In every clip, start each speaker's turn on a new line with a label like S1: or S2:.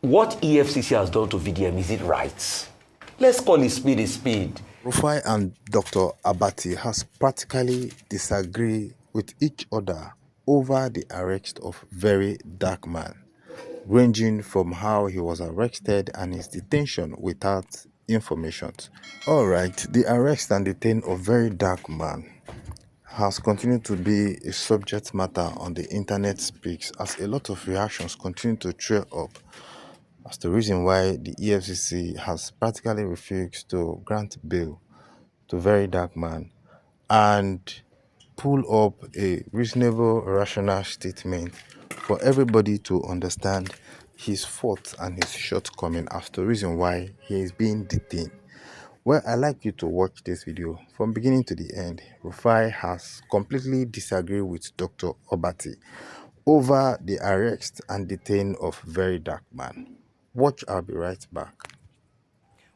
S1: What EFCC has done to VDM, is it right? Let's call a spade a spade.
S2: Rufai and Dr Abbati has practically disagreed with each other over the arrest of very dark man, ranging from how he was arrested and his detention without information. Alright, the arrest and detention of very dark man has continued to be a subject matter on the internet speaks as a lot of reactions continue to trail up as the reason why the EFCC has practically refused to grant bail to very dark man and pull up a reasonable, rational statement for everybody to understand his fault and his shortcoming as the reason why he is being detained. Well, I'd like you to watch this video from beginning to the end. Rufai has completely disagreed with Dr. Abbati over the arrest and detain of very dark man. Watch, I'll be right back.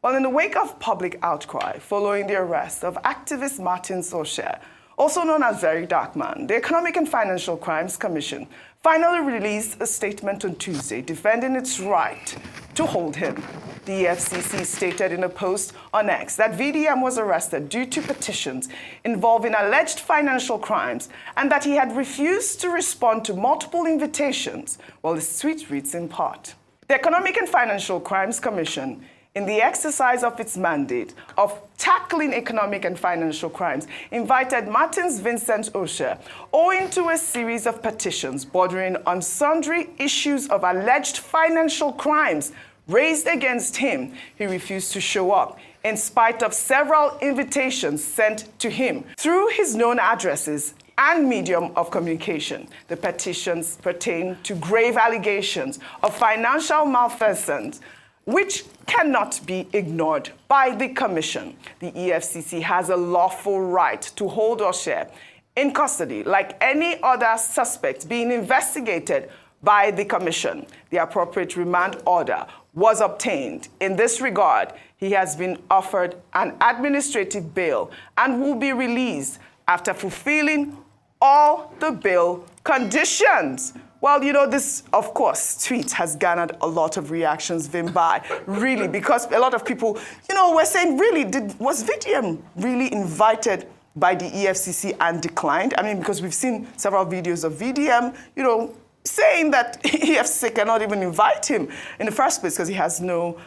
S3: Well, in the wake of public outcry following the arrest of activist Martin Osher, also known as Very Dark Man, the Economic and Financial Crimes Commission finally released a statement on Tuesday defending its right to hold him. The EFCC stated in a post on X that VDM was arrested due to petitions involving alleged financial crimes and that he had refused to respond to multiple invitations. Well, the tweet reads in part: The Economic and Financial Crimes Commission, in the exercise of its mandate of tackling economic and financial crimes, invited Martins Vincent Osher owing to a series of petitions bordering on sundry issues of alleged financial crimes raised against him. He refused to show up in spite of several invitations sent to him through his known addresses and medium of communication. The petitions pertain to grave allegations of financial malfeasance, which cannot be ignored by the Commission. The EFCC has a lawful right to hold Osher in custody like any other suspect being investigated by the Commission. The appropriate remand order was obtained. In this regard, he has been offered an administrative bail and will be released after fulfilling all the bail conditions. Well, you know, this, of course, tweet has garnered a lot of reactions, Vimbai, really, because a lot of people, you know, were saying, really, was VDM really invited by the EFCC and declined? I mean, because we've seen several videos of VDM, you know, saying that EFCC cannot even invite him in the first place because he has no,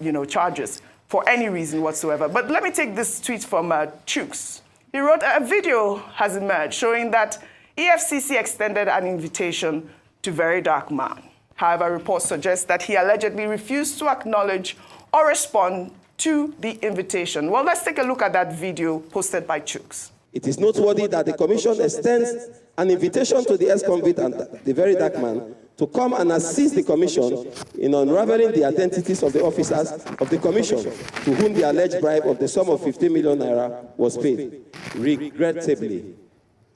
S3: you know, charges for any reason whatsoever. But let me take this tweet from Chooks. He wrote, a video has emerged showing that EFCC extended an invitation to Very Dark Man. However, reports suggest that he allegedly refused to acknowledge or respond to the invitation. Well, let's take a look at that video posted by Chooks.
S4: It is noteworthy that the Commission extends an invitation to the ex-convict and the Very Dark Man to come and assist the Commission in unraveling the identities of the officers of the Commission to whom the alleged bribe of the sum of 50 million naira was paid. Regrettably,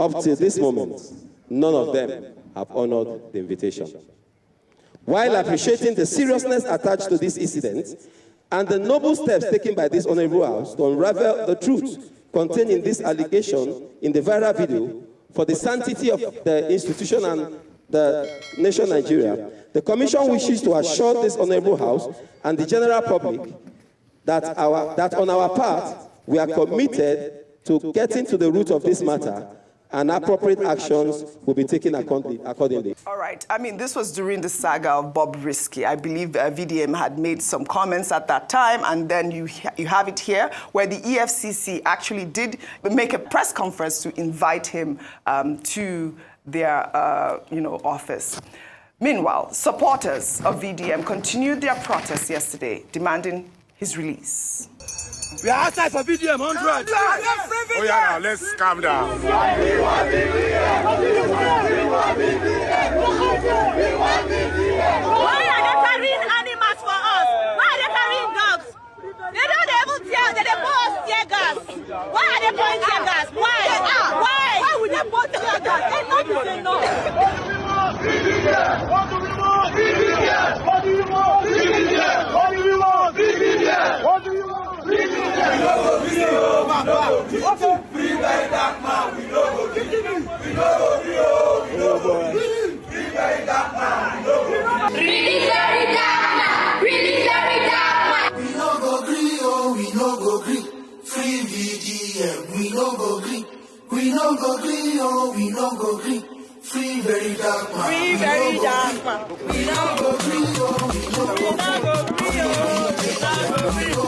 S4: up to this moment, none of them have honored the invitation. While appreciating the seriousness attached to this incident and the noble steps taken by this Honorable House to unravel the truth contained in this allegation in the viral video for the sanctity of the institution and the nation Nigeria, the Commission wishes to assure this Honorable House and the general public that on our part, we are committed to getting to the root of this matter and appropriate actions will be taken accordingly.
S3: All right. I mean, this was during the saga of Bob Risky. I believe VDM had made some comments at that time, and then you have it here, where the EFCC actually did make a press conference to invite him to their office. Meanwhile, supporters of VDM continued their protest yesterday, demanding his release.
S5: We are outside for VDM 100.
S6: Oh yeah, now let's calm down.
S7: Why are they carrying animals for us? Why are they carrying dogs? They don't even tell. They pour us tear gas. Why are they pouring tear gas? Why? Why would they pour tear gas? Enough is enough.
S6: What do we want? What do you want? What do you want? What do you want? Free Very Dark Man, we know Free Very Dark Man, we know we no go green. Free very dark man.
S7: Free very dark man.
S6: We no go green. We no go green. We no go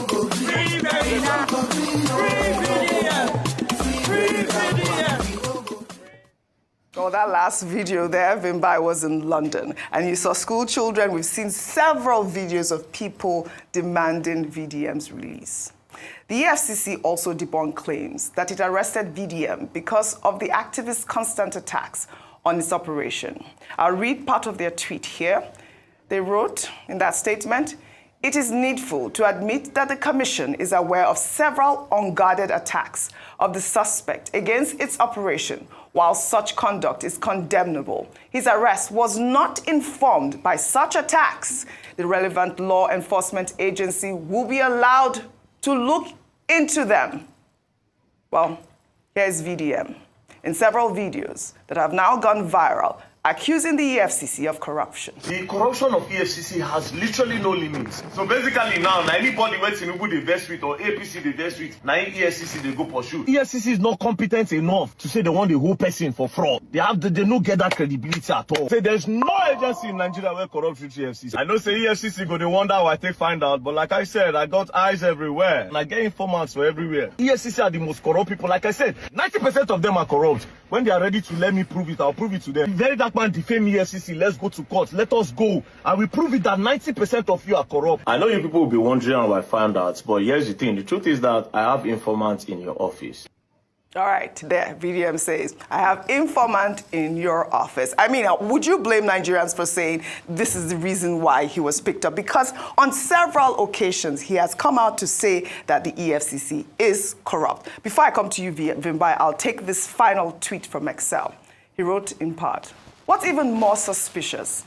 S6: green.
S7: Free very dark man. Free VDM.
S3: Oh, that last video there, Vimbai, was in London. And you saw school children. We've seen several videos of people demanding VDM's release. The EFCC also debunked claims that it arrested VDM because of the activists' constant attacks on its operation. I'll read part of their tweet here. They wrote in that statement, "It is needful to admit that the Commission is aware of several unguarded attacks of the suspect against its operation. While such conduct is condemnable, his arrest was not informed by such attacks. The relevant law enforcement agency will be allowed to look into them." Well, here's VDM in several videos that have now gone viral, accusing the EFCC of corruption.
S8: The corruption of EFCC has literally no limits. So basically now, anybody where Tinubu they vex with or APC they vex with, now EFCC they go pursue. EFCC is not competent enough to say they want the whole person for fraud. They don't get that credibility at all. Say there's no agency in Nigeria where corrupt with EFCC. I know say EFCC go they wonder how I take find out, but like I said, I got eyes everywhere and I get informants for everywhere. EFCC are the most corrupt people. Like I said, 90% of them are corrupt. When they are ready to let me prove it, I'll prove it to them. Very dark man defame EFCC, let's go to court, let us go. And we prove it that 90% of you are corrupt. I know you people will be wondering how I found out, but here's the thing. The truth is that I have informants in your office.
S3: All right, there, VDM says, "I have informant in your office." I mean, would you blame Nigerians for saying this is the reason why he was picked up? Because on several occasions, he has come out to say that the EFCC is corrupt. Before I come to you, Vimbai, I'll take this final tweet from Excel. He wrote in part, "What's even more suspicious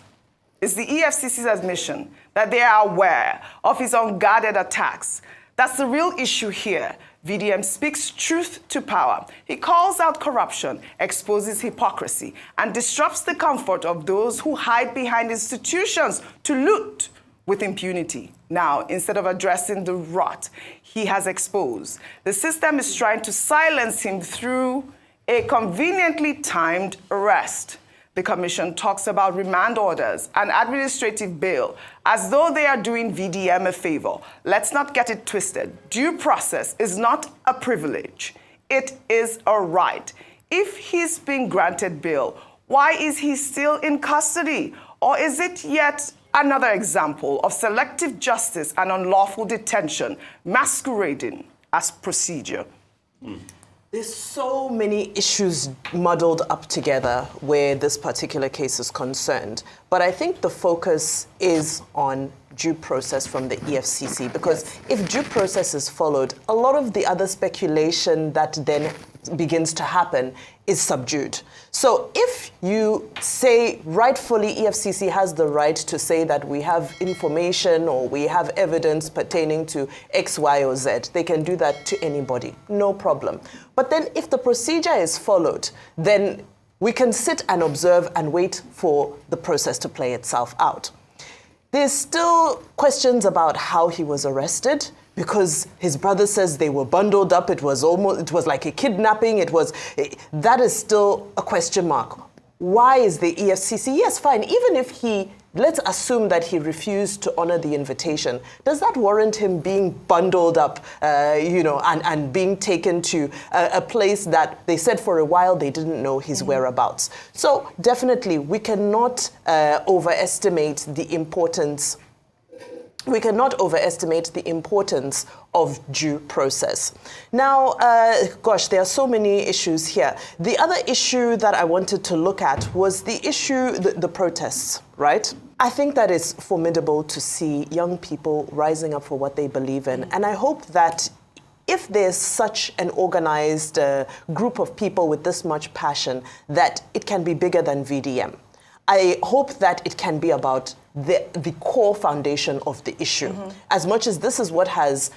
S3: is the EFCC's admission that they are aware of his unguarded attacks. That's the real issue here. VDM speaks truth to power. He calls out corruption, exposes hypocrisy, and disrupts the comfort of those who hide behind institutions to loot with impunity. Now, instead of addressing the rot he has exposed, the system is trying to silence him through a conveniently timed arrest. The Commission talks about remand orders and administrative bail as though they are doing VDM a favor. Let's not get it twisted. Due process is not a privilege. It is a right. If he's been granted bail, why is he still in custody? Or is it yet another example of selective justice and unlawful detention masquerading as procedure?"
S9: There's so many issues muddled up together where this particular case is concerned. But I think the focus is on due process from the EFCC, because if due process is followed, a lot of the other speculation that then begins to happen is subdued. So if you say rightfully EFCC has the right to say that we have information or we have evidence pertaining to X, Y, or Z, they can do that to anybody, no problem. But then if the procedure is followed, then we can sit and observe and wait for the process to play itself out. There's still questions about how he was arrested, because his brother says they were bundled up. It was like a kidnapping. That is still a question mark. Why is the EFCC? Yes, fine. Even if let's assume that he refused to honor the invitation, does that warrant him being bundled up, and being taken to a place that they said for a while they didn't know his whereabouts? So definitely we cannot overestimate the importance. We cannot overestimate the importance of due process. Now, there are so many issues here. The other issue that I wanted to look at was the issue, the protests, right? I think that it's formidable to see young people rising up for what they believe in. And I hope that if there's such an organized group of people with this much passion, that it can be bigger than VDM. I hope that it can be about the core foundation of the issue. As much as this is what has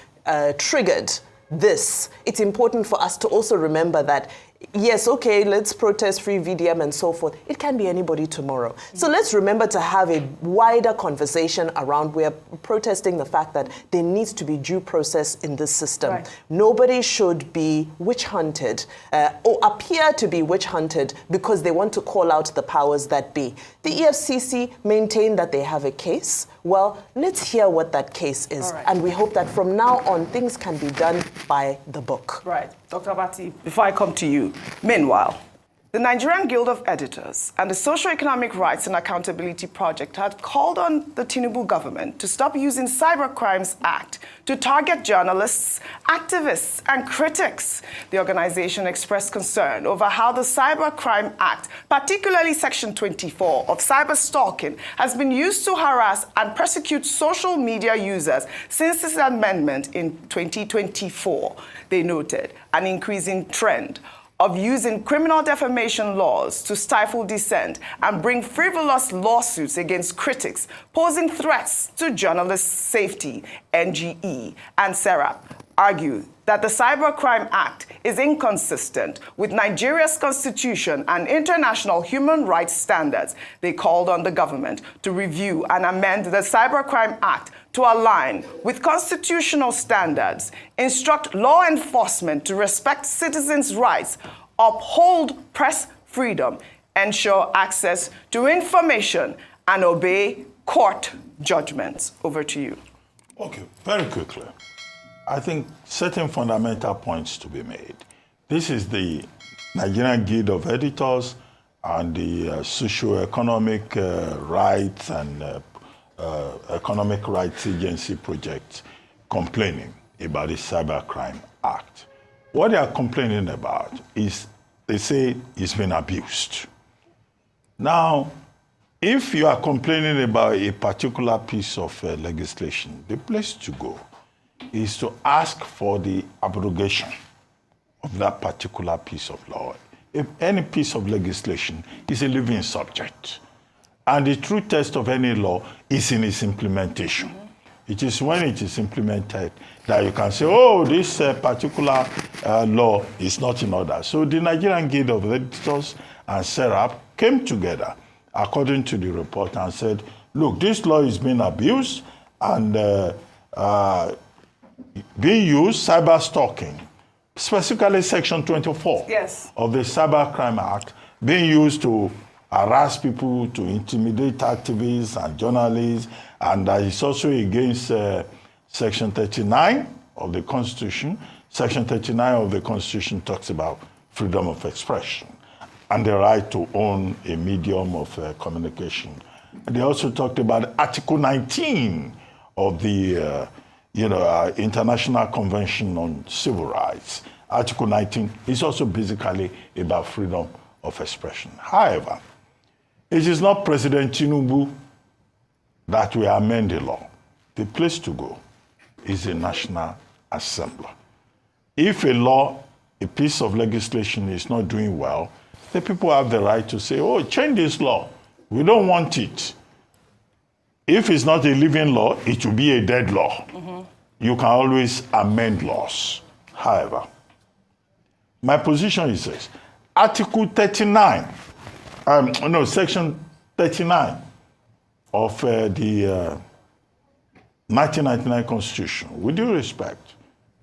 S9: triggered this, it's important for us to also remember that yes, okay, let's protest free VDM and so forth. It can be anybody tomorrow. So let's remember to have a wider conversation around we're protesting the fact that there needs to be due process in this system.
S3: Right.
S9: Nobody should be witch hunted or appear to be witch hunted because they want to call out the powers that be. The EFCC maintain that they have a case. Well, let's hear what that case is.
S3: Right.
S9: And we hope that from now on, things can be done by the book.
S3: Right. Dr. Abbati, before I come to you, meanwhile, the Nigerian Guild of Editors and the Socio-Economic Rights and Accountability Project had called on the Tinubu government to stop using Cybercrimes Act to target journalists, activists, and critics. The organization expressed concern over how the Cybercrime Act, particularly Section 24 of cyberstalking, has been used to harass and persecute social media users since its amendment in 2024. They noted an increasing trend of using criminal defamation laws to stifle dissent and bring frivolous lawsuits against critics, posing threats to journalists' safety. NGE and SERAP argue that the Cybercrime Act is inconsistent with Nigeria's constitution and international human rights standards. They called on the government to review and amend the Cybercrime Act to align with constitutional standards, instruct law enforcement to respect citizens' rights, uphold press freedom, ensure access to information, and obey court judgments. Over to you.
S10: Okay, very quickly. I think certain fundamental points to be made. This is the Nigerian Guild of Editors and the Socio-Economic Rights and Economic Rights Agency project complaining about the Cybercrime Act. What they are complaining about is they say it's been abused. Now, if you are complaining about a particular piece of legislation, the place to go is to ask for the abrogation of that particular piece of law. If any piece of legislation is a living subject, and the true test of any law is in its implementation. It is when it is implemented that you can say, oh, this particular law is not in order. So the Nigerian Guild of Editors and SERAP came together, according to the report, and said, look, this law is being abused and being used, cyber stalking, specifically Section 24 of the Cybercrime Act, being used to harass people, to intimidate activists and journalists, and that is also against Section 39 of the Constitution. Section 39 of the Constitution talks about freedom of expression and the right to own a medium of communication. And they also talked about Article 19 of the International Convention on Civil Rights. Article 19 is also basically about freedom of expression. However, it is not President Tinubu that will amend the law. The place to go is the National Assembly. If a law, a piece of legislation is not doing well, the people have the right to say, oh, change this law. We don't want it. If it's not a living law, it will be a dead law. You can always amend laws. However, my position is this. Article 39, Section 39 of the 1999 Constitution, with due respect,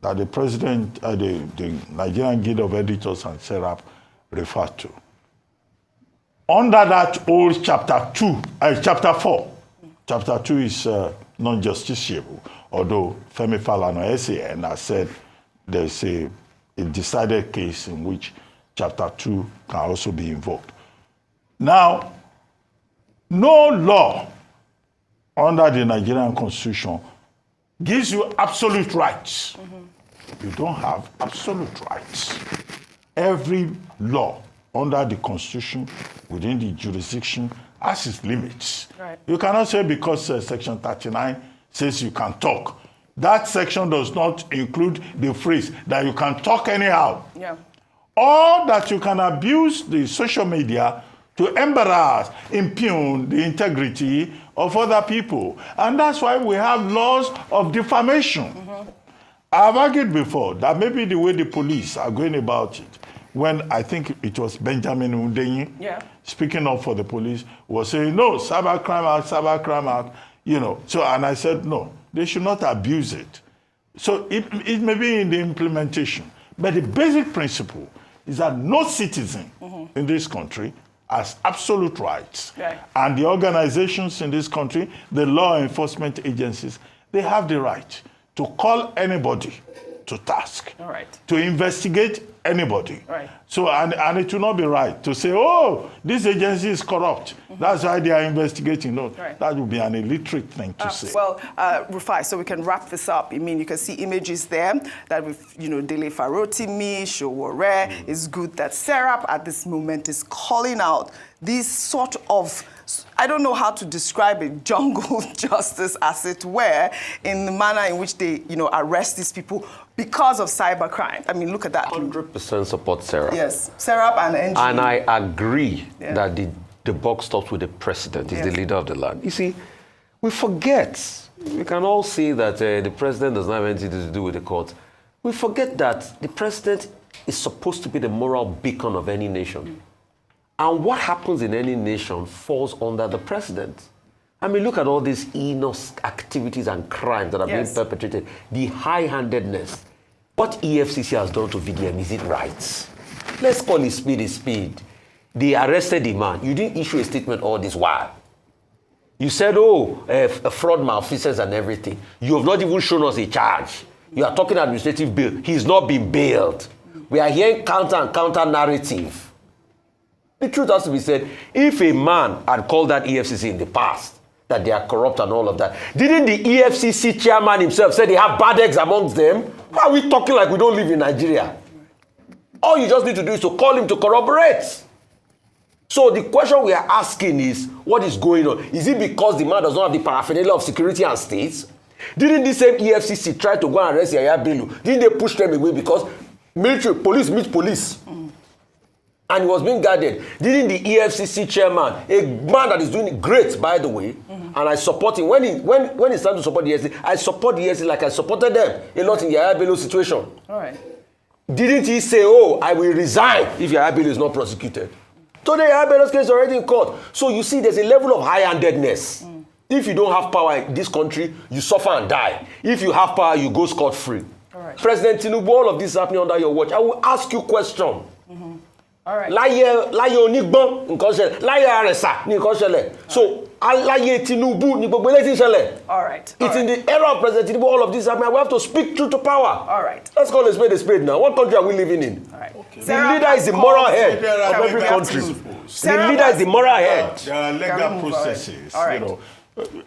S10: that the President, the Nigerian Guild of Editors and SERAP referred to. Under that old Chapter 4, Chapter 2 is non-justiciable, although Femi Falana SAN has said there's a decided case in which Chapter 2 can also be invoked. Now, no law under the Nigerian Constitution gives you absolute rights. You don't have absolute rights. Every law under the Constitution within the jurisdiction has its limits.
S3: Right.
S10: You cannot say because Section 39 says you can talk. That section does not include the phrase that you can talk anyhow.
S3: Yeah.
S10: Or that you can abuse the social media to embarrass, impugn the integrity of other people. And that's why we have laws of defamation. I've argued before that maybe the way the police are going about it when I think it was Benjamin Hundeyin, speaking up for the police, was saying, no, Cyber Crime Act, you know. So, and I said, no, they should not abuse it. So it may be in the implementation. But the basic principle is that no citizen in this country has absolute rights. And the organizations in this country, the law enforcement agencies, they have the right to call anybody to task, to investigate anybody. So, and it will not be right to say, oh, this agency is corrupt. That's why they are investigating. No, that would be an illiterate thing to say.
S3: Well, Rufai, so we can wrap this up. I mean, you can see images there that with, you know, Dele Farotimi, Showore. It's good that Serap at this moment is calling out these sort of, I don't know how to describe it, jungle justice, as it were, in the manner in which they, you know, arrest these people because of cybercrime. I mean, look at that.
S1: 100% support Serap.
S3: Yes, Serap and NG.
S1: And I agree that the buck stops with the president. He's the leader of the land. You see, we forget. We can all see that the president does not have anything to do with the court. We forget that the president is supposed to be the moral beacon of any nation. And what happens in any nation falls under the president. I mean, look at all these heinous activities and crimes that are being perpetrated. The high-handedness. What EFCC has done to VDM, is it right? Let's call it speed is speed. They arrested the man. You didn't issue a statement all this while. You said, oh, fraud, malfeasance and everything. You have not even shown us a charge. You are talking administrative bail. He's not been bailed. We are hearing counter and counter narrative. The truth has to be said, if a man had called that EFCC in the past, that they are corrupt and all of that, didn't the EFCC chairman himself say they have bad eggs amongst them? Why are we talking like we don't live in Nigeria? All you just need to do is to call him to corroborate. So the question we are asking is, what is going on? Is it because the man does not have the paraphernalia of security and states? Didn't the same EFCC try to go and arrest Yaya Bello? Didn't they push them away because military, police meet police? And he was being guarded. Didn't the EFCC chairman, a man that is doing great, by the way, and I support him, when it's time to support the EFCC, I support the EFCC like I supported them a lot in Yaya Bello's situation.
S3: All right.
S1: Didn't he say, oh, I will resign if Yaya Bello is not prosecuted? Today, Yaya Bello's case is already in court. So you see, there's a level of high-handedness. If you don't have power in this country, you suffer and die. If you have power, you go scot-free. Right. President Tinubu, all of this is happening under your watch. I will ask you a question.
S3: All right.
S1: Láyé onígbọ́n nǹkan ṣẹlẹ̀, láyé àrẹ̀sà ní nǹkan ṣẹlẹ̀. So láyé Tinubu ní gbogbo eléyìí ṣẹlẹ̀.
S3: All right.
S1: It's in the era of President Tinubu, all of this happening. We have to speak truth to power.
S3: All right.
S1: Let's call a spade now. What country are we living in?
S3: All right. Okay.
S1: The leader is the moral head of every country. The leader is the moral head.
S10: There are legal processes.
S3: All right.
S10: You know,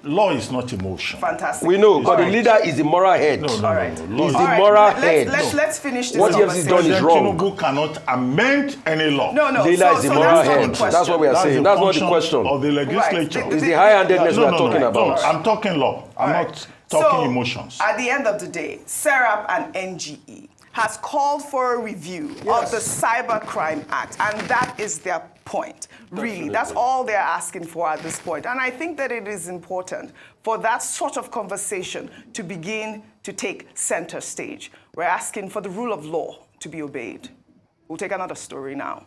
S10: law is not emotion.
S3: Fantastic.
S1: We know, but the leader is the moral head.
S10: No.
S1: He's the moral head.
S3: Let's finish this.
S1: What he has done is wrong.
S10: Tinubu cannot amend any law.
S3: No.
S1: The leader is the moral head. That's what we are saying. That's not the question.
S10: Of the legislature.
S3: Right.
S1: It's the high-handedness we are talking about.
S10: No, I'm talking law. I'm not talking emotions.
S3: At the end of the day, Serap and NGE has called for a review of the Cybercrime Act, and that is their point. Really, that's all they're asking for at this point. And I think that it is important for that sort of conversation to begin to take center stage. We're asking for the rule of law to be obeyed. We'll take another story now.